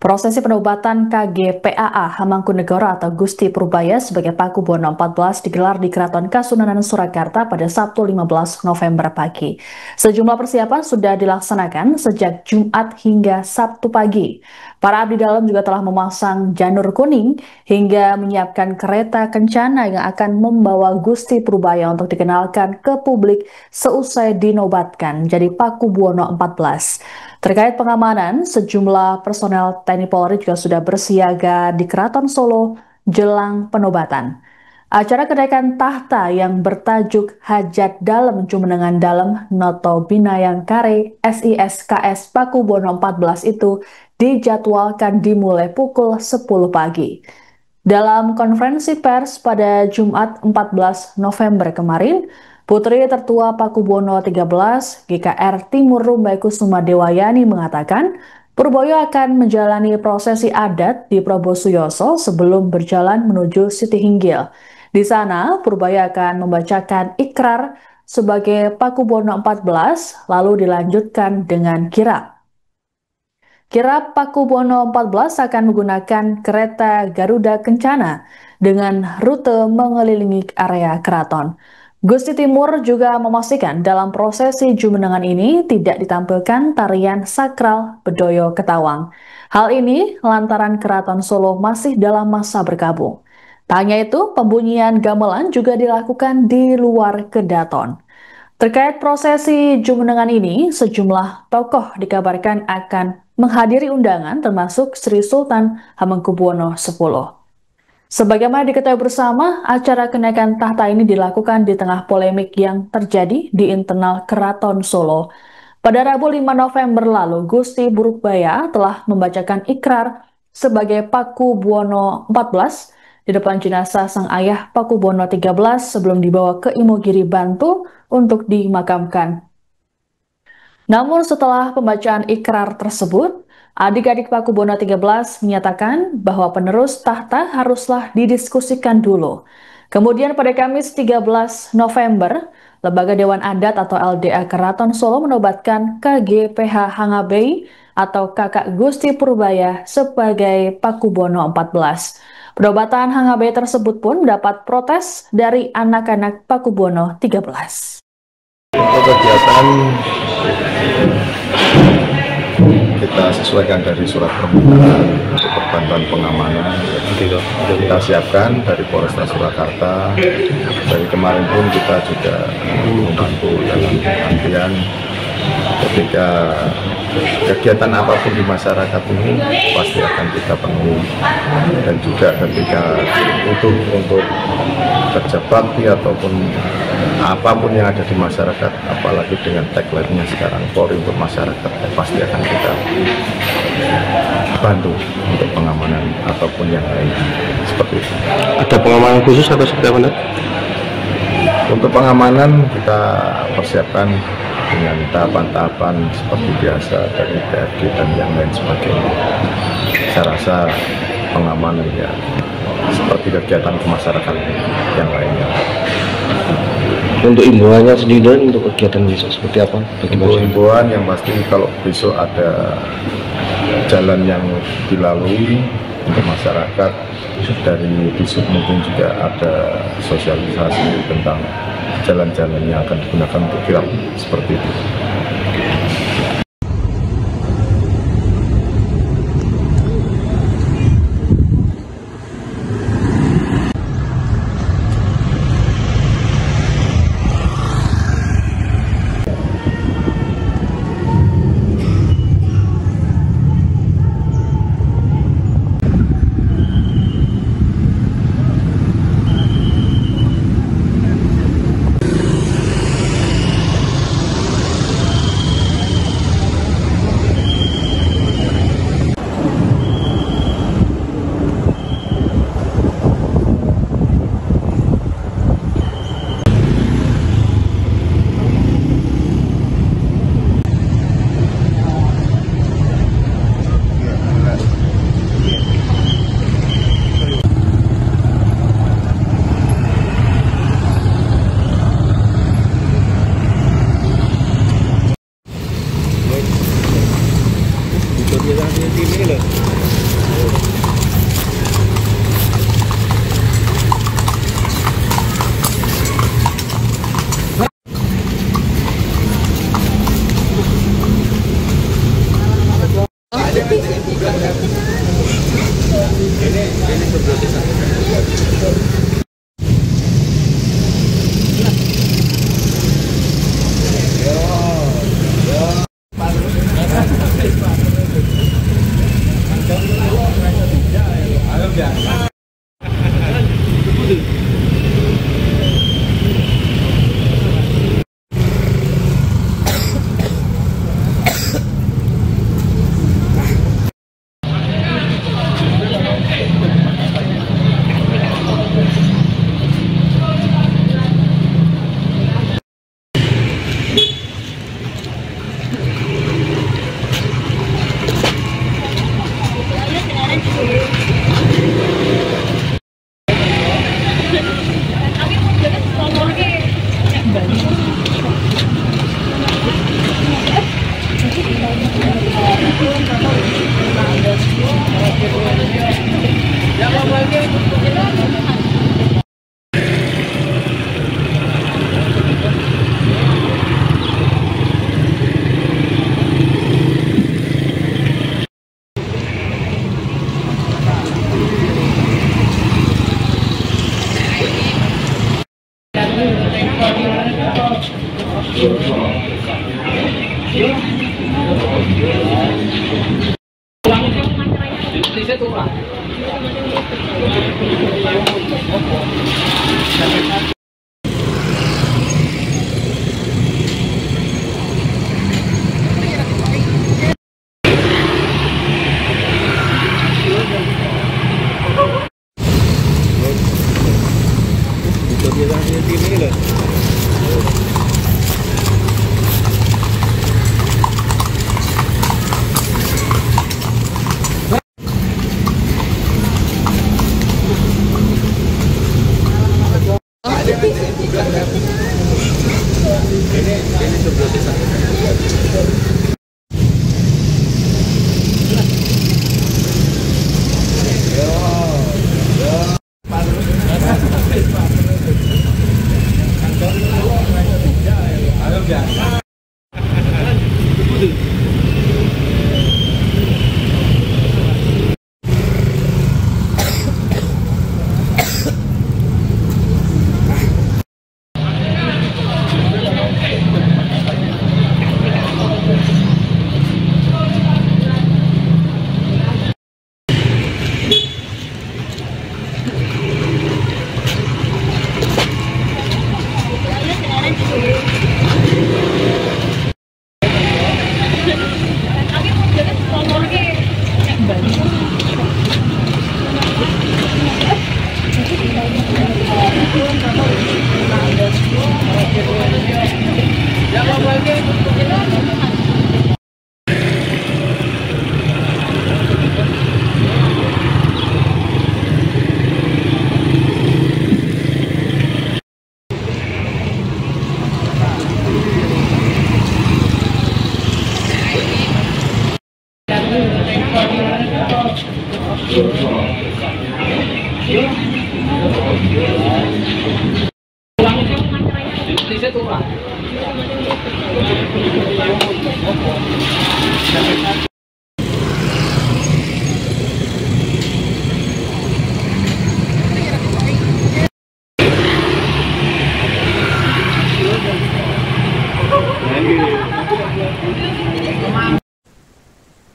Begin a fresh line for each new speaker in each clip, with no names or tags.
Prosesi penobatan KGPAA Hamangkunegara atau Gusti Purbaya sebagai Pakubuwono XIV digelar di Keraton Kasunanan Surakarta pada Sabtu 15 November pagi. Sejumlah persiapan sudah dilaksanakan sejak Jumat hingga Sabtu pagi. Para abdi dalam juga telah memasang janur kuning hingga menyiapkan kereta kencana yang akan membawa Gusti Purbaya untuk dikenalkan ke publik seusai dinobatkan jadi Pakubuwono XIV. Terkait pengamanan, sejumlah personel TNI Polri juga sudah bersiaga di Keraton Solo jelang penobatan. Acara kenaikan tahta yang bertajuk Hajat Dalem Jumenengan Dalem Noto Binayangkare SISKS Pakubuwono XIV itu dijadwalkan dimulai pukul 10 pagi. Dalam konferensi pers pada Jumat 14 November kemarin, Putri Tertua Pakubuwono XIII GKR Timur Rumbai Kusuma Dewayani mengatakan Purboyo akan menjalani prosesi adat di Prabosuyoso sebelum berjalan menuju Siti Hinggil. Di sana, Purboyo akan membacakan ikrar sebagai Pakubuwono XIV lalu dilanjutkan dengan kirap. Kirap Pakubuwono XIV akan menggunakan kereta Garuda Kencana dengan rute mengelilingi area keraton. Gusti Timur juga memastikan dalam prosesi jumenengan ini tidak ditampilkan tarian sakral Bedoyo Ketawang. Hal ini lantaran Keraton Solo masih dalam masa berkabung. Tak hanya itu, pembunyian gamelan juga dilakukan di luar kedaton. Terkait prosesi jumenengan ini, sejumlah tokoh dikabarkan akan menghadiri undangan termasuk Sri Sultan Hamengkubuwono X. Sebagaimana diketahui bersama, acara kenaikan tahta ini dilakukan di tengah polemik yang terjadi di internal Keraton Solo. Pada Rabu 5 November lalu, Gusti Purbaya telah membacakan ikrar sebagai Pakubuwono XIV di depan jenazah sang ayah Pakubuwono XIII sebelum dibawa ke Imogiri, Bantul untuk dimakamkan. Namun setelah pembacaan ikrar tersebut, adik-adik Pakubuwono XIII menyatakan bahwa penerus tahta haruslah didiskusikan dulu. Kemudian pada Kamis 13 November, Lembaga Dewan Adat atau LDA Keraton Solo menobatkan KGPH Hangabei atau Kakak Gusti Purbaya sebagai Pakubuwono XIV. Penobatan Hangabei tersebut pun mendapat protes dari anak-anak Pakubuwono XIII.
Untuk kegiatan kita sesuaikan dari surat permintaan untuk perbantuan pengamanan kita siapkan dari Polresta Surakarta. Dari kemarin pun kita juga membantu dalam artian ketika kegiatan apapun di masyarakat ini pasti akan kita penuhi, dan juga ketika untuk kerja bakti ataupun apapun yang ada di masyarakat, apalagi dengan tagline-nya sekarang Polri untuk masyarakat, pasti akan kita bantu untuk pengamanan ataupun yang lain seperti itu.
Ada pengamanan khusus atau seperti apa?
Untuk pengamanan kita persiapkan dengan tahapan-tahapan seperti biasa dari TFG dan yang lain sebagainya. Saya rasa pengamanan ya seperti kegiatan masyarakat yang lainnya.
Untuk imbauannya sendiri untuk kegiatan besok seperti apa?
Untuk imbauan yang pasti kalau besok ada jalan yang dilalui untuk masyarakat, dari besok mungkin juga ada sosialisasi tentang jalan-jalan yang akan digunakan untuk kirap seperti itu.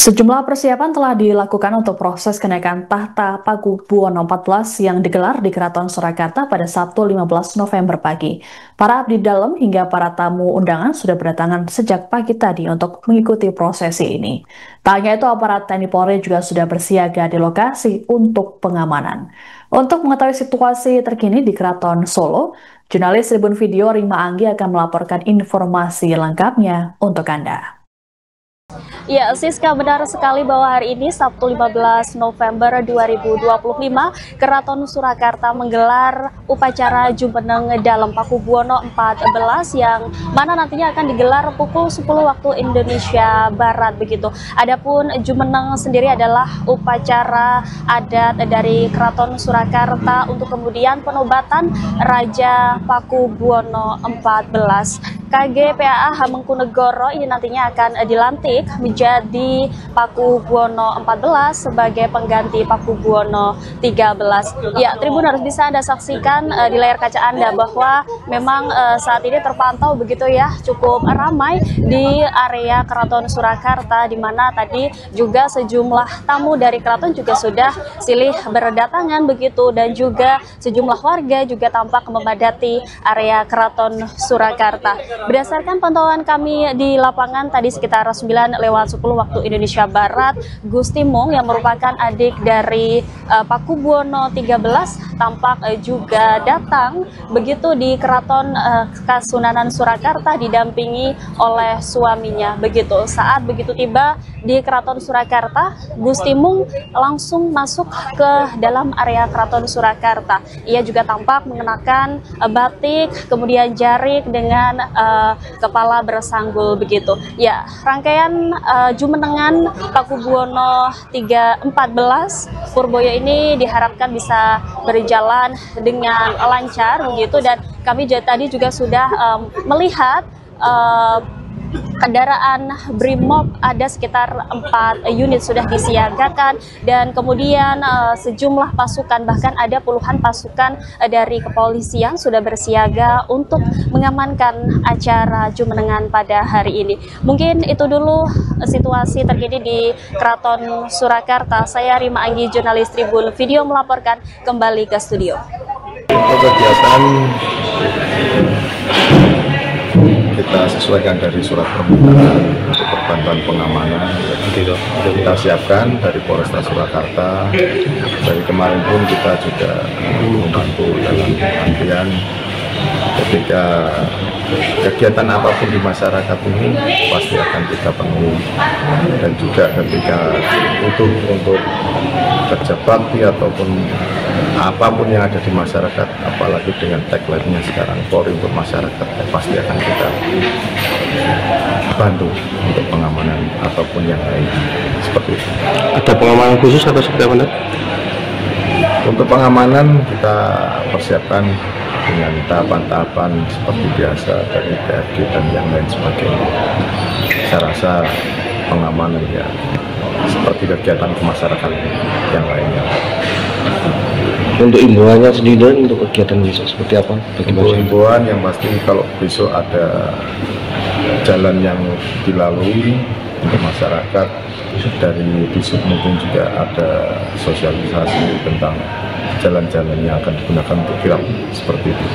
Sejumlah persiapan telah dilakukan untuk proses kenaikan tahta Pakubuwono XIV yang digelar di Keraton Surakarta pada Sabtu 15 November pagi. Para abdi dalam hingga para tamu undangan sudah berdatangan sejak pagi tadi untuk mengikuti prosesi ini. Tak hanya itu, aparat TNI Polri juga sudah bersiaga di lokasi untuk pengamanan. Untuk mengetahui situasi terkini di Keraton Solo, jurnalis Tribun Video Rima Anggi akan melaporkan informasi lengkapnya untuk Anda.
Ya, Siska, benar sekali bahwa hari ini Sabtu 15 November 2025 Keraton Surakarta menggelar upacara Jumeneng dalam Pakubuwono 14 yang mana nantinya akan digelar pukul 10 waktu Indonesia Barat begitu. Adapun Jumeneng sendiri adalah upacara adat dari Keraton Surakarta untuk kemudian penobatan Raja Pakubuwono 14. KG PAA Hamengkunegoro ini nantinya akan dilantik menjadi Pakubuwono 14 sebagai pengganti Pakubuwono 13. Ya, Tribuners, bisa Anda saksikan di layar kaca Anda bahwa memang saat ini terpantau begitu ya, cukup ramai di area Keraton Surakarta, di mana tadi juga sejumlah tamu dari keraton juga sudah silih berdatangan begitu, dan juga sejumlah warga juga tampak memadati area Keraton Surakarta. Berdasarkan pantauan kami di lapangan tadi sekitar 9:10 waktu Indonesia Barat, Gusti Mung yang merupakan adik dari Pakubuwono 13 tampak juga datang begitu di Keraton Kasunanan Surakarta didampingi oleh suaminya. Begitu saat begitu tiba di Keraton Surakarta, Gusti Mung langsung masuk ke dalam area Keraton Surakarta. Ia juga tampak mengenakan batik, kemudian jarik dengan kepala bersanggul begitu. Ya, rangkaian jumenengan Pakubuwono 14 Purboyo ini diharapkan bisa berjalan dengan lancar begitu, dan kami tadi juga sudah melihat kendaraan Brimob ada sekitar 4 unit sudah disiagakan, dan kemudian sejumlah pasukan, bahkan ada puluhan pasukan dari kepolisian sudah bersiaga untuk mengamankan acara jumenengan pada hari ini. Mungkin itu dulu situasi terkini di Keraton Surakarta. Saya Rima Anggi, jurnalis Tribun Video, melaporkan kembali ke studio.
Untuk kegiatan kita sesuaikan dari surat permintaan untuk perbantuan pengamanan, kita siapkan dari Polresta Surakarta. Dari kemarin pun kita juga membantu dalam pengantian ketika kegiatan apapun di masyarakat ini pasti akan kita penuhi, dan juga ketika untuk kerja bakti ataupun apapun yang ada di masyarakat, apalagi dengan tagline-nya sekarang Polri untuk masyarakat, pasti akan kita bantu untuk pengamanan ataupun yang lain seperti itu.
Ada pengamanan khusus atau seperti apa?
Untuk pengamanan kita persiapkan dengan tahapan-tahapan seperti biasa dari TRG dan yang lain sebagainya. Saya rasa pengamanan ya seperti kegiatan kemasyarakatan yang lainnya.
Untuk imbauannya sendiri untuk kegiatan besok seperti apa?
Imbauan yang pasti kalau besok ada jalan yang dilalui untuk masyarakat, dari bisub mungkin juga ada sosialisasi tentang jalan-jalan yang akan digunakan untuk kirap seperti itu.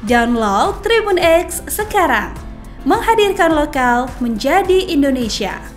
Download Tribun X sekarang, menghadirkan lokal menjadi Indonesia.